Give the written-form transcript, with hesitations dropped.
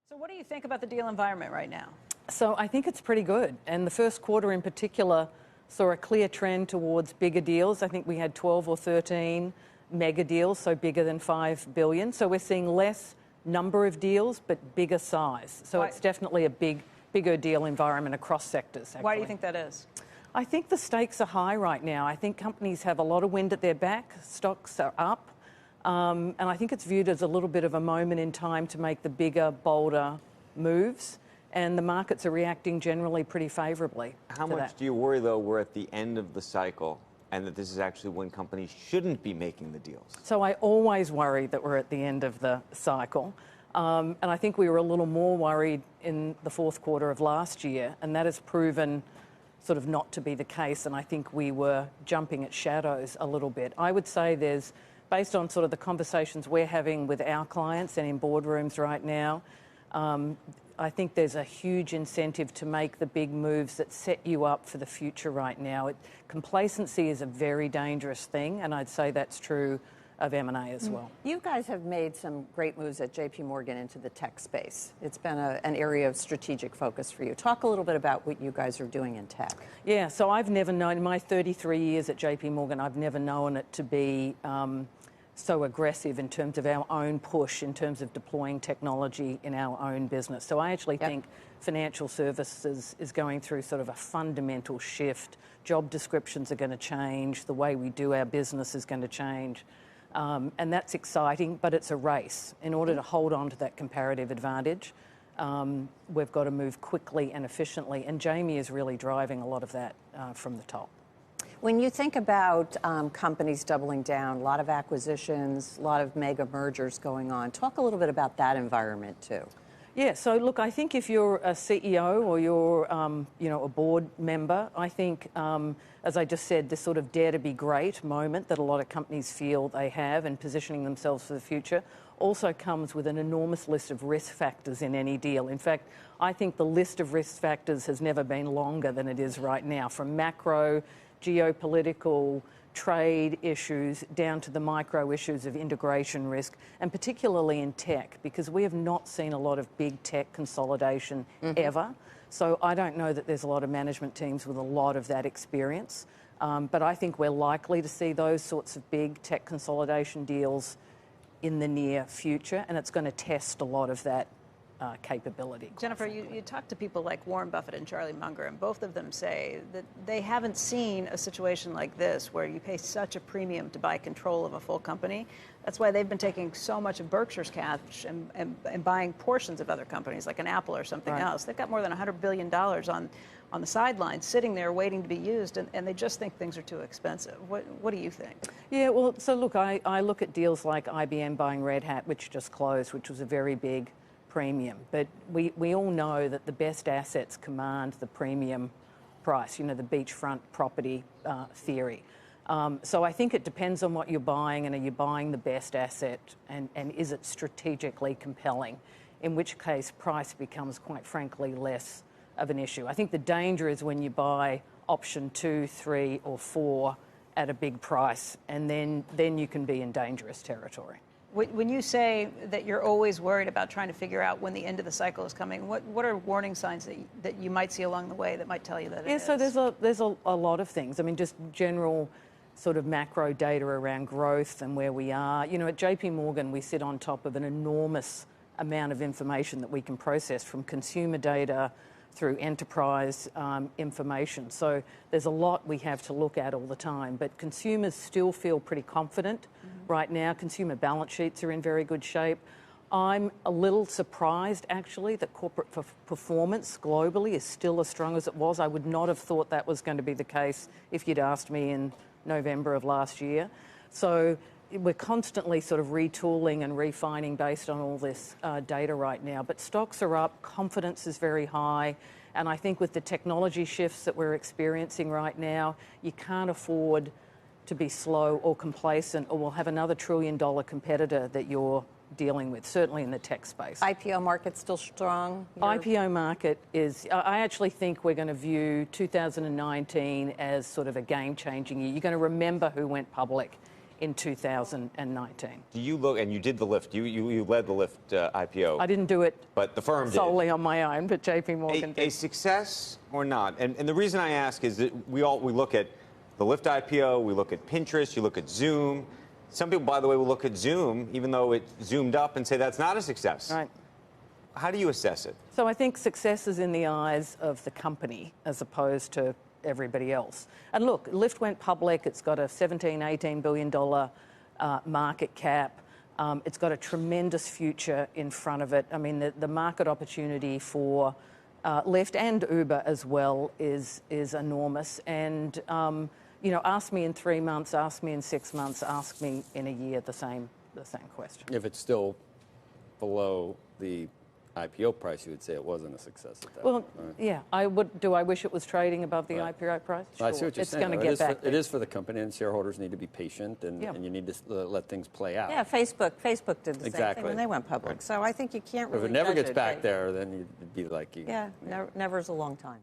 So what do you think about the deal environment right now? So I think it's pretty good. And the first quarter in particular saw a clear trend towards bigger deals. I think we had 12 or 13 mega deals, so bigger than $5 billion. So we're seeing less number of deals, but bigger size. So it's definitely a bigger deal environment across sectors, actually. Why do you think that is? I think the stakes are high right now. I think companies have a lot of wind at their back. Stocks are up. And I think it's viewed as a little bit of a moment in time to make the bigger, bolder moves. And the markets are reacting generally pretty favourably. How much do you worry, though, we're at the end of the cycle and that this is actually when companies shouldn't be making the deals? So I always worry that we're at the end of the cycle. And I think we were a little more worried in the fourth quarter of last year, and that has proven sort of not to be the case. And I think we were jumping at shadows a little bit. I would say there's, based on sort of the conversations we're having with our clients and in boardrooms right now, I think there's a huge incentive to make the big moves that set you up for the future right now. Complacency is a very dangerous thing, and I'd say that's true of M&A as well. You guys have made some great moves at JP Morgan into the tech space. It's been an area of strategic focus for you. Talk a little bit about what you guys are doing in tech. Yeah, so I've never known, in my 33 years at JP Morgan, I've never known it to be so aggressive in terms of our own push, in terms of deploying technology in our own business. So I actually think financial services is going through sort of a fundamental shift. Job descriptions are going to change. The way we do our business is going to change. And that's exciting, but it's a race. In order to hold on to that comparative advantage, we've got to move quickly and efficiently. And Jamie is really driving a lot of that from the top. When you think about companies doubling down, a lot of acquisitions, a lot of mega mergers going on, talk a little bit about that environment too. Yeah, so look, I think if you're a CEO or you're, a board member, I think, as I just said, this sort of dare to be great moment that a lot of companies feel they have and positioning themselves for the future also comes with an enormous list of risk factors in any deal. In fact, I think the list of risk factors has never been longer than it is right now, from macro, geopolitical, trade issues down to the micro issues of integration risk, and particularly in tech, because we have not seen a lot of big tech consolidation ever. So I don't know that there's a lot of management teams with a lot of that experience. But I think we're likely to see those sorts of big tech consolidation deals in the near future, and it's going to test a lot of that capability. Jennifer, you talk to people like Warren Buffett and Charlie Munger, and both of them say that they haven't seen a situation like this where you pay such a premium to buy control of a full company. That's why they've been taking so much of Berkshire's cash and buying portions of other companies like an Apple or something else. They've got more than $100 billion on the sidelines sitting there waiting to be used, and they just think things are too expensive. What do you think? Yeah, well, so look, I look at deals like IBM buying Red Hat, which just closed, which was a very big premium. But we all know that the best assets command the premium price, the beachfront property theory. So I think it depends on what you're buying, and are you buying the best asset, and is it strategically compelling, in which case price becomes, quite frankly, less of an issue. I think the danger is when you buy option 2, 3 or 4 at a big price, and then you can be in dangerous territory. When you say that you're always worried about trying to figure out when the end of the cycle is coming, what are warning signs that you might see along the way that might tell you that it is? Yeah, so there's a lot of things. I mean, just general sort of macro data around growth and where we are. At JP Morgan, we sit on top of an enormous amount of information that we can process, from consumer data through enterprise information. So there's a lot we have to look at all the time, but consumers still feel pretty confident right now. Consumer balance sheets are in very good shape. I'm a little surprised, actually, that corporate performance globally is still as strong as it was. I would not have thought that was going to be the case if you'd asked me in November of last year. So we're constantly sort of retooling and refining based on all this data right now. But stocks are up, confidence is very high, and I think with the technology shifts that we're experiencing right now, you can't afford to be slow or complacent, or we'll have another $1 trillion competitor that you're dealing with, certainly in the tech space. IPO market still strong? IPO market is, I actually think we're going to view 2019 as sort of a game-changing year. You're going to remember who went public in 2019. Do you look, and you did the Lyft, you led the Lyft IPO. I didn't do it but the firm solely on my own, but JP Morgan did. A success or not? And the reason I ask is that we look at the Lyft IPO, we look at Pinterest, you look at Zoom. Some people, by the way, will look at Zoom, even though it zoomed up, and say that's not a success. Right. How do you assess it? So I think success is in the eyes of the company as opposed to everybody else. And look, Lyft went public. It's got a $17–18 billion market cap. It's got a tremendous future in front of it. I mean, the market opportunity for Lyft and Uber as well is enormous. And you know, ask me in 3 months, ask me in 6 months, ask me in a year the same question. If it's still below the IPO price, you would say it wasn't a success at that point. Right? Yeah, I would. Do I wish it was trading above the IPO price? Sure. I see what you're it's saying. going to get back. It is for the company, and shareholders need to be patient, and you need to let things play out. Yeah, Facebook did the same Exactly. thing when they went public. So I think you can't really If it never judge gets back there, then you'd be like, Yeah, never's a long time.